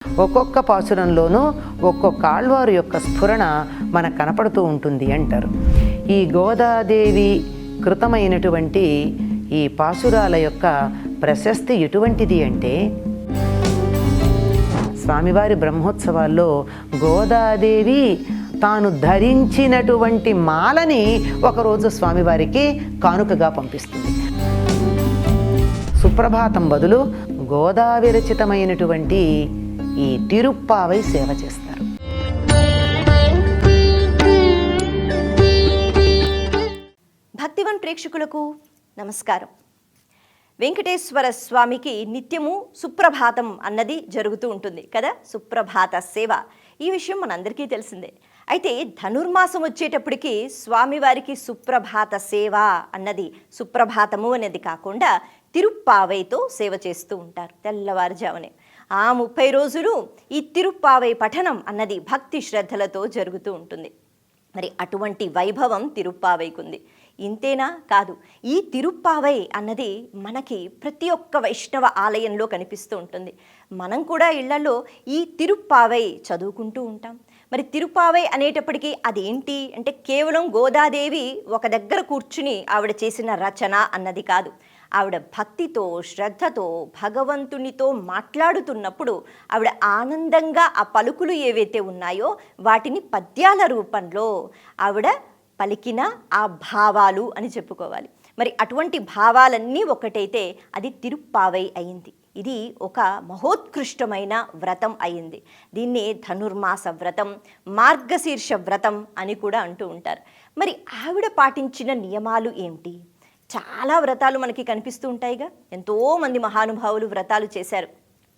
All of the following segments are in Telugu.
ఒక్కొక్క పాసురంలోనూ ఒక్కొక్క ఆళ్వారు యొక్క స్ఫురణ మనకు కనపడుతూ ఉంటుంది అంటారు. ఈ గోదాదేవి కృతమైనటువంటి ఈ పాసురాల యొక్క ప్రశస్తి ఎటువంటిది అంటే, స్వామివారి బ్రహ్మోత్సవాల్లో గోదాదేవి తాను ధరించినటువంటి మాలని ఒకరోజు స్వామివారికి కానుకగా పంపిస్తుంది. సుప్రభాతం బదులు గోదా విరచితమైనటువంటి ఈ తిరుప్పావై సేవ చేస్తారు. భక్తివన్ ప్రేక్షకులకు నమస్కారం. వెంకటేశ్వర స్వామికి నిత్యము సుప్రభాతం అన్నది జరుగుతూ ఉంటుంది కదా, సుప్రభాత సేవ. ఈ విషయం మనందరికీ తెలిసిందే. అయితే ధనుర్మాసం వచ్చేటప్పటికి స్వామివారికి సుప్రభాత సేవ అన్నది, సుప్రభాతము అనేది కాకుండా తిరుప్పావైతో సేవ చేస్తూ ఉంటారు తెల్లవారుజామునే. ఆ 30 రోజులు ఈ తిరుప్పావై పఠనం అన్నది భక్తి శ్రద్ధలతో జరుగుతూ ఉంటుంది. మరి అటువంటి వైభవం తిరుప్పావైకుంది. ఇంతేనా కాదు, ఈ తిరుప్పావై అన్నది మనకి ప్రతి ఒక్క వైష్ణవ ఆలయంలో కనిపిస్తూ ఉంటుంది. మనం కూడా ఇళ్లలో ఈ తిరుప్పావై చదువుకుంటూ ఉంటాం. మరి తిరుప్పావై అనేటప్పటికీ అదేంటి అంటే కేవలం గోదాదేవి ఒక దగ్గర కూర్చుని ఆవిడ చేసిన రచన అన్నది కాదు. ఆవిడ భక్తితో శ్రద్ధతో భగవంతునితో మాట్లాడుతున్నప్పుడు ఆవిడ ఆనందంగా ఆ పలుకులు ఏవైతే ఉన్నాయో వాటిని పద్యాల రూపంలో ఆవిడ పలికిన ఆ భావాలు అని చెప్పుకోవాలి. మరి అటువంటి భావాలన్నీ ఒకటైతే అది తిరుప్పావై అయింది. ఇది ఒక మహోత్కృష్టమైన వ్రతం అయింది. దీన్ని ధనుర్మాస వ్రతం, మార్గశీర్ష వ్రతం అని కూడా అంటూ ఉంటారు. మరి ఆవిడ పాటించిన నియమాలు ఏమిటి? చాలా వ్రతాలు మనకి కనిపిస్తూ ఉంటాయిగా, ఎంతోమంది మహానుభావులు వ్రతాలు చేశారు.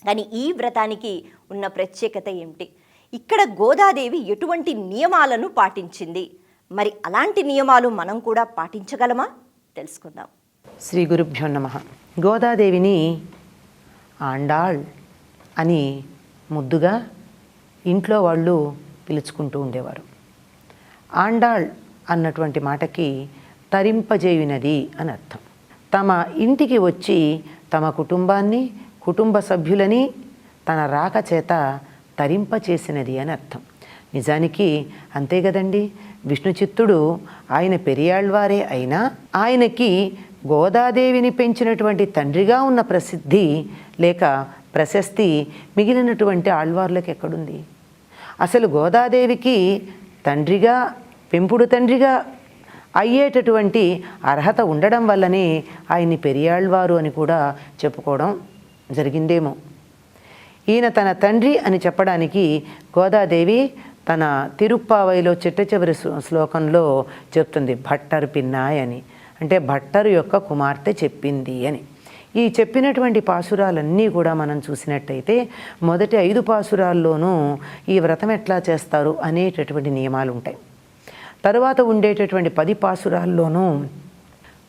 కానీ ఈ వ్రతానికి ఉన్న ప్రత్యేకత ఏమిటి? ఇక్కడ గోదాదేవి ఎటువంటి నియమాలను పాటించింది? మరి అలాంటి నియమాలు మనం కూడా పాటించగలమా? తెలుసుకుందాం. శ్రీ గురుభ్యో నమః. గోదాదేవిని ఆండాళ్ అని ముద్దుగా ఇంట్లో వాళ్ళు పిలుచుకుంటూ ఉండేవారు. ఆండాళ్ అన్నటువంటి మాటకి తరింపజేయునది అని అర్థం. తమ ఇంటికి వచ్చి తమ కుటుంబాన్ని, కుటుంబ సభ్యులని తన రాక చేత తరింపచేసినది అని అర్థం. నిజానికి అంతే కదండి. విష్ణు చిత్తుడు ఆయన పెరియాళ్వారే అయినా ఆయనకి గోదాదేవిని పెంచినటువంటి తండ్రిగా ఉన్న ప్రసిద్ధి లేక ప్రశస్తి మిగిలినటువంటి ఆళ్వార్లకు ఎక్కడుంది? అసలు గోదాదేవికి తండ్రిగా, పెంపుడు తండ్రిగా అయ్యేటటువంటి అర్హత ఉండడం వల్లనే ఆయన్ని పెరియాళ్వారు అని కూడా చెప్పుకోవడం జరిగిందేమో. ఈయన తన తండ్రి అని చెప్పడానికి గోదాదేవి తన తిరుప్పావైలో చిట్ట చివరి శ్లోకంలో చెప్తుంది భట్టర్ పిన్నాయ్ అని. అంటే భట్టరు యొక్క కుమార్తె చెప్పింది అని. ఈ చెప్పినటువంటి పాసురాలన్నీ కూడా మనం చూసినట్టయితే మొదటి 5 పాసురాల్లోనూ ఈ వ్రతం ఎట్లా చేస్తారు అనేటటువంటి నియమాలు ఉంటాయి. తరువాత ఉండేటటువంటి 10 పాసురాల్లోనూ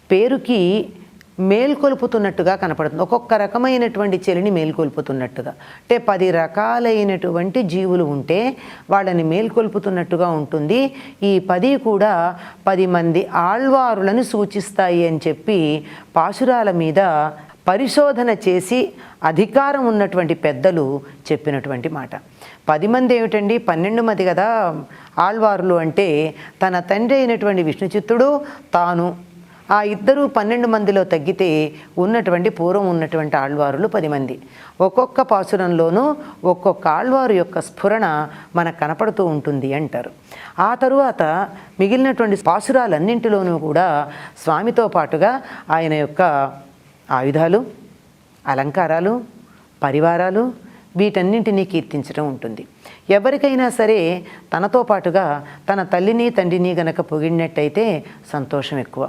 పేరుకి మేల్కొల్పుతున్నట్టుగా కనపడుతుంది. ఒక్కొక్క రకమైనటువంటి చెలిని మేల్కొల్పుతున్నట్టుగా. అంటే 10 రకాలైనటువంటి జీవులు ఉంటే వాళ్ళని మేల్కొల్పుతున్నట్టుగా ఉంటుంది. ఈ 10 కూడా 10 మంది ఆళ్వారులను సూచిస్తాయి అని చెప్పి పాసురాల మీద పరిశోధన చేసి అధికారం ఉన్నటువంటి పెద్దలు చెప్పినటువంటి మాట. 10 మంది ఏమిటండి, 12 మంది కదా ఆళ్వారులు అంటే. తన తండ్రి అయినటువంటి విష్ణుచిత్తుడు, తాను, ఆ ఇద్దరు 12 మందిలో తగ్గితే ఉన్నటువంటి పూర్వం ఉన్నటువంటి ఆళ్వారులు 10 మంది. ఒక్కొక్క పాసురంలోనూ ఒక్కొక్క ఆళ్వారు యొక్క స్ఫురణ మనకు కనపడుతూ ఉంటుంది అంటారు. ఆ తరువాత మిగిలినటువంటి పాసురాలన్నింటిలోనూ కూడా స్వామితో పాటుగా ఆయన యొక్క ఆయుధాలు, అలంకారాలు, పరివారాలు వీటన్నింటినీ కీర్తించడం ఉంటుంది. ఎవరికైనా సరే తనతో పాటుగా తన తల్లిని తండ్రిని గనక పొగిడినట్టయితే సంతోషం ఎక్కువ.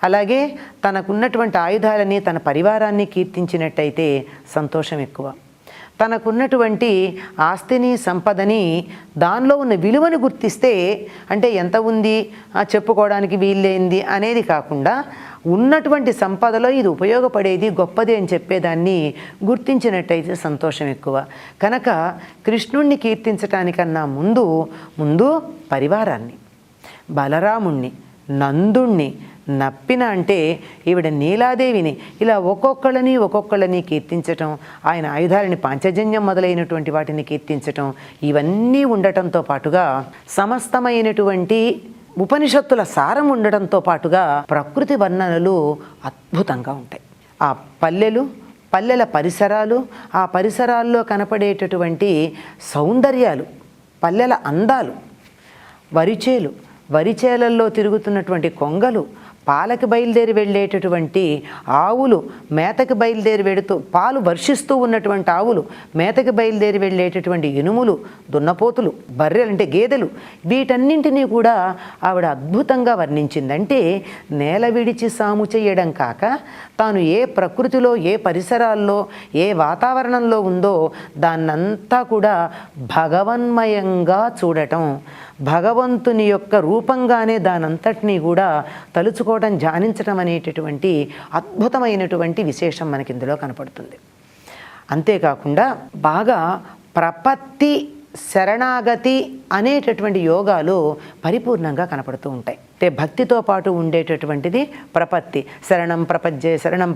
అలాగే తనకున్నటువంటి ఆయుధాలని, తన పరివారాన్ని కీర్తించినట్టయితే సంతోషం ఎక్కువ. తనకున్నటువంటి ఆస్తిని, సంపదని, దానిలో ఉన్న విలువను గుర్తిస్తే, అంటే ఎంత ఉంది చెప్పుకోవడానికి వీల్లేంది అనేది కాకుండా ఉన్నటువంటి సంపదలో ఇది ఉపయోగపడేది, గొప్పది అని చెప్పేదాన్ని గుర్తించినట్టయితే సంతోషం ఎక్కువ. కనుక కృష్ణుణ్ణి కీర్తించటానికన్నా ముందు పరివారాన్ని, బలరాముణ్ణి, నందుణ్ణి, నప్పిన అంటే ఈవిడ నీలాదేవిని ఇలా ఒక్కొక్కళ్ళని కీర్తించటం, ఆయన ఆయుధాలని పాంచజన్యం మొదలైనటువంటి వాటిని కీర్తించటం, ఇవన్నీ ఉండటంతో పాటుగా సమస్తమైనటువంటి ఉపనిషత్తుల సారం ఉండడంతో పాటుగా ప్రకృతి వర్ణనలు అద్భుతంగా ఉంటాయి. ఆ పల్లెల పరిసరాలు, ఆ పరిసరాల్లో కనపడేటటువంటి సౌందర్యాలు, పల్లెల అందాలు, వరిచేలల్లో తిరుగుతున్నటువంటి కొంగలు, పాలకి బయలుదేరి వెళ్ళేటటువంటి ఆవులు, మేతకి బయలుదేరి వెడుతూ పాలు వర్షిస్తూ ఉన్నటువంటి ఆవులు, మేతకి బయలుదేరి వెళ్ళేటటువంటి ఎనుములు, దున్నపోతులు, బర్రెలు అంటే గేదెలు, వీటన్నింటినీ కూడా ఆవిడ అద్భుతంగా వర్ణించిందంటే నేల విడిచి సాము చేయడం కాక తాను ఏ ప్రకృతిలో, ఏ పరిసరాల్లో, ఏ వాతావరణంలో ఉందో దాన్నంతా కూడా భగవన్మయంగా చూడటం, భగవంతుని యొక్క రూపంగానే దానంతటినీ కూడా తలుచుకోవడం, ధ్యానించడం అనేటటువంటి అద్భుతమైనటువంటి విశేషం మనకి ఇందులో కనపడుతుంది. అంతేకాకుండా బాగా ప్రపత్తి, శరణాగతి అనేటటువంటి యోగాలు పరిపూర్ణంగా కనపడుతూ ఉంటాయి. అంటే భక్తితో పాటు ఉండేటటువంటిది ప్రపత్తి. శరణం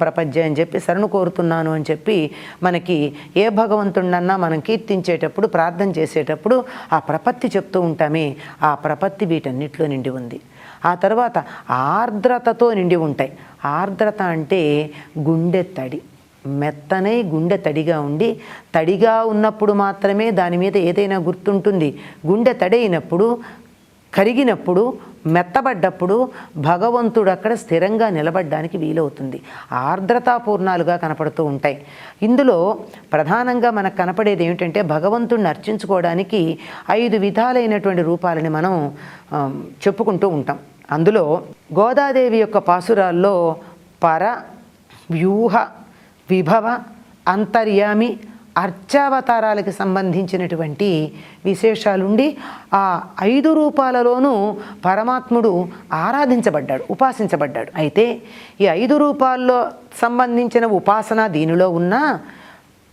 ప్రపజ్జే అని చెప్పి శరణు కోరుతున్నాను అని చెప్పి మనకి ఏ భగవంతుడినన్నా మనం కీర్తించేటప్పుడు, ప్రార్థన చేసేటప్పుడు ఆ ప్రపత్తి చెప్తూ ఉంటామే, ఆ ప్రపత్తి వీటన్నిటిలో నిండి ఉంది. ఆ తర్వాత ఆర్ద్రతతో నిండి ఉంటాయి. ఆర్ద్రత అంటే గుండె తడి, మెత్తనై గుండె తడిగా ఉండి, తడిగా ఉన్నప్పుడు మాత్రమే దాని మీద ఏదైనా గుర్తుంటుంది. గుండె తడైనప్పుడు, కరిగినప్పుడు, మెత్తబడ్డప్పుడు భగవంతుడు అక్కడ స్థిరంగా నిలబడడానికి వీలవుతుంది. ఆర్ద్రతాపూర్ణాలుగా కనపడుతూ ఉంటాయి. ఇందులో ప్రధానంగా మనకు కనపడేది ఏమిటంటే భగవంతుడిని అర్చించుకోవడానికి 5 విధాలైనటువంటి రూపాలని మనం చెప్పుకుంటూ ఉంటాం. అందులో గోదాదేవి యొక్క పాసురాల్లో పర, వ్యూహ, విభవ, అంతర్యామి, అర్చావతారాలకు సంబంధించినటువంటి విశేషాలుండి ఆ 5 రూపాలలోనూ పరమాత్ముడు ఆరాధించబడ్డాడు, ఉపాసించబడ్డాడు. అయితే ఈ 5 రూపాల్లో సంబంధించిన ఉపాసన దీనిలో ఉన్నా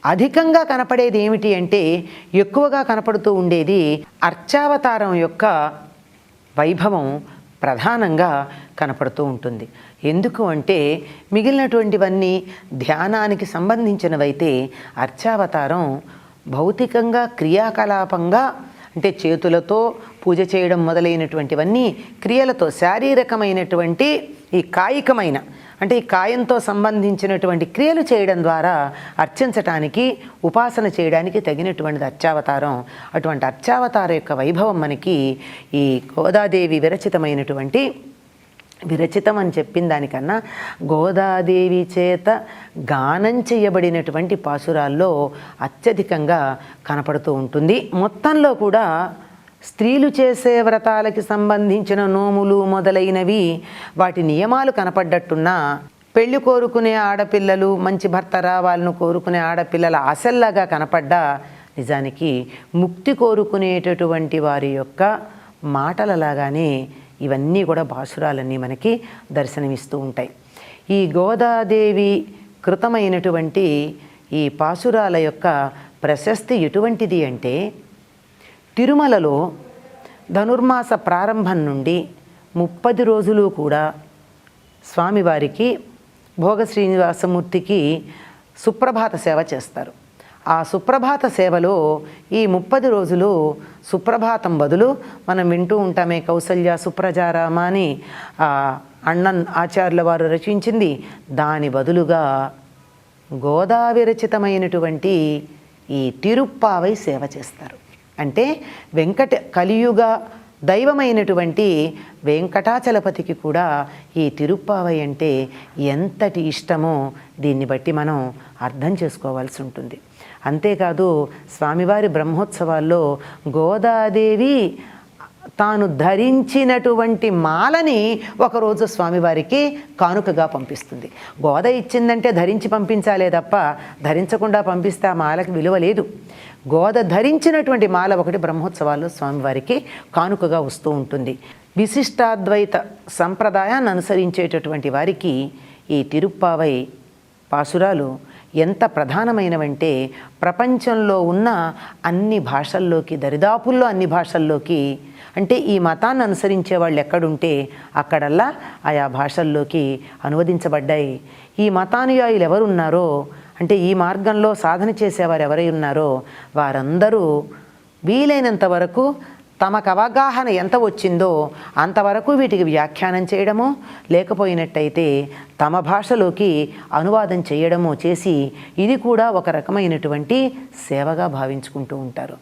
అధికంగా కనపడేది ఏమిటి అంటే, ఎక్కువగా కనపడుతూ ఉండేది అర్చావతారం యొక్క వైభవం ప్రధానంగా కనపడుతూ ఉంటుంది. ఎందుకు అంటే మిగిలినటువంటివన్నీ ధ్యానానికి సంబంధించినవైతే అర్చావతారం భౌతికంగా క్రియాకలాపంగా, అంటే చేతులతో పూజ చేయడం మొదలైనటువంటివన్నీ క్రియలతో, శారీరకమైనటువంటి ఈ కాయికమైన, అంటే ఈ కాయంతో సంబంధించినటువంటి క్రియలు చేయడం ద్వారా అర్చించటానికి, ఉపాసన చేయడానికి తగినటువంటిది అర్చావతారం. అటువంటి అర్చావతారం యొక్క వైభవం మనకి ఈ గోదాదేవి విరచితం అని చెప్పిన దానికన్నా గోదాదేవి చేత గానం చేయబడినటువంటి పాసురాల్లో అత్యధికంగా కనపడుతూ ఉంటుంది. మొత్తంలో కూడా స్త్రీలు చేసే వ్రతాలకి సంబంధించిన నోములు మొదలైనవి వాటి నియమాలు కనపడ్డట్టున్నా, పెళ్లి కోరుకునే ఆడపిల్లలు, మంచి భర్త రావాలను కోరుకునే ఆడపిల్లల ఆశల్లాగా కనపడ్డా, నిజానికి ముక్తి కోరుకునేటటువంటి వారి యొక్క మాటలలాగానే ఇవన్నీ కూడా పాసురాలన్నీ మనకి దర్శనమిస్తూ ఉంటాయి. ఈ గోదాదేవి కృతమైనటువంటి ఈ పాసురాల యొక్క ప్రశస్తి ఎటువంటిది అంటే, తిరుమలలో ధనుర్మాస ప్రారంభం నుండి 30 రోజులు కూడా స్వామివారికి, భోగ శ్రీనివాసమూర్తికి సుప్రభాత సేవ చేస్తారు. ఆ సుప్రభాత సేవలో ఈ 30 రోజులు సుప్రభాతం బదులు మనం వింటూ ఉంటామే కౌసల్య సుప్రజారామ అని అన్నన్ ఆచార్యుల వారు రచించింది, దాని బదులుగా గోదావిరచితమైనటువంటి ఈ తిరుప్పావై సేవ చేస్తారు. అంటే కలియుగ దైవమైనటువంటి వెంకటాచలపతికి కూడా ఈ తిరుప్పావై అంటే ఎంతటి ఇష్టమో దీన్ని బట్టి మనం అర్థం చేసుకోవాల్సి ఉంటుంది. అంతేకాదు స్వామివారి బ్రహ్మోత్సవాల్లో గోదాదేవి తాను ధరించినటువంటి మాలని ఒకరోజు స్వామివారికి కానుకగా పంపిస్తుంది. గోద ఇచ్చిందంటే ధరించి పంపించాలే తప్ప ధరించకుండా పంపిస్తే ఆ మాలకి విలువ లేదు. గోద ధరించినటువంటి మాల ఒకటి బ్రహ్మోత్సవాల్లో స్వామివారికి కానుకగా వస్తూ ఉంటుంది. విశిష్టాద్వైత సంప్రదాయాన్ని అనుసరించేటటువంటి వారికి ఈ తిరుప్పావై పాసురాలు ఎంత ప్రధానమైనవంటే ప్రపంచంలో ఉన్న అన్ని భాషల్లోకి, దరిదాపుల్లో అన్ని భాషల్లోకి, అంటే ఈ మతాన్ని అనుసరించే వాళ్ళు ఎక్కడుంటే అక్కడల్లా ఆయా భాషల్లోకి అనువదించబడ్డాయి. ఈ మతానుయాయులు ఎవరున్నారో, అంటే ఈ మార్గంలో సాధన చేసేవారు ఎవరై ఉన్నారో వారందరూ వీలైనంత వరకు తమకు అవగాహన ఎంత వచ్చిందో అంతవరకు వీటికి వ్యాఖ్యానం చేయడమో, లేకపోయినట్టయితే తమ భాషలోకి అనువాదం చేయడమో చేసి ఇది కూడా ఒక రకమైనటువంటి సేవగా భావించుకుంటూ ఉంటారు.